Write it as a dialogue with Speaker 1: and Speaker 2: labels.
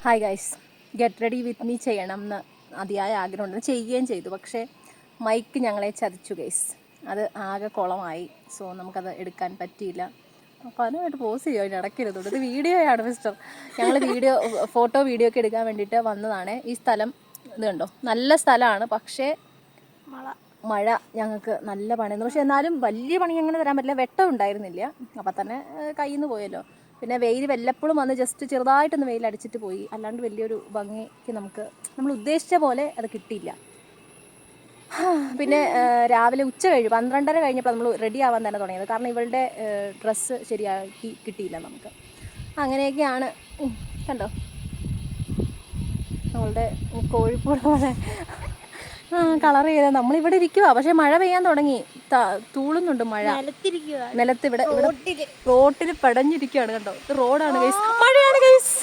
Speaker 1: Hi guys, get ready with me ചെയ്യണം എന്ന് അതിയായ ആഗ്രഹമുണ്ട്, ചെയ്യുകയും ചെയ്തു. പക്ഷേ മൈക്ക് ഞങ്ങളെ ചതിച്ചു ഗൈസ്. അത് ആകെ കുളമായി. സോ നമുക്കത് എടുക്കാൻ പറ്റിയില്ല. അപ്പോൾ അതിനായിട്ട് പോസ് ചെയ്യുമോ, അതിന് ഇടയ്ക്കരുതുണ്ട്. ഇത് വീഡിയോയാണ് മിസ്റ്റർ. ഞങ്ങൾ ഫോട്ടോ വീഡിയോ ഒക്കെ എടുക്കാൻ വേണ്ടിയിട്ട് വന്നതാണ്. ഈ സ്ഥലം ഇത് കണ്ടോ, നല്ല സ്ഥലമാണ്. പക്ഷേ മഴ ഞങ്ങൾക്ക് നല്ല പണിയെന്ന്. പക്ഷെ എന്നാലും വലിയ പണി അങ്ങനെ തരാൻ പറ്റില്ല, വെട്ടം ഉണ്ടായിരുന്നില്ല. അപ്പം തന്നെ കയ്യിൽ നിന്ന് പോയല്ലോ. പിന്നെ വെയിൽ വല്ലപ്പോഴും വന്ന് ജസ്റ്റ് ചെറുതായിട്ടൊന്ന് വെയിൽ അടിച്ചിട്ട് പോയി. അല്ലാണ്ട് വലിയൊരു ഭംഗിക്ക് നമ്മൾ ഉദ്ദേശിച്ച പോലെ അത് കിട്ടിയില്ല. പിന്നെ രാവിലെ ഉച്ച കഴിഞ്ഞു 12:30 കഴിഞ്ഞപ്പോൾ നമ്മൾ റെഡി ആവാൻ തന്നെ തുടങ്ങിയത്. കാരണം ഇവളുടെ ഡ്രസ്സ് ശരിയാക്കി കിട്ടിയില്ല നമുക്ക്. അങ്ങനെയൊക്കെയാണ്. കണ്ടോ നമ്മളുടെ കോഴിപ്പൂട് പോലെ കളർ ചെയ്ത നമ്മളിവിടെ ഇരിക്കുക. പക്ഷെ മഴ പെയ്യാൻ തുടങ്ങി, തൂളുന്നുണ്ട് മഴ. നിലത്ത് ഇവിടെ റോട്ടിൽ പടഞ്ഞിരിക്കുകയാണ്. കണ്ടോ, ഇത് റോഡാണ് ഗൈസ്, മഴയാണ് ഗൈസ്.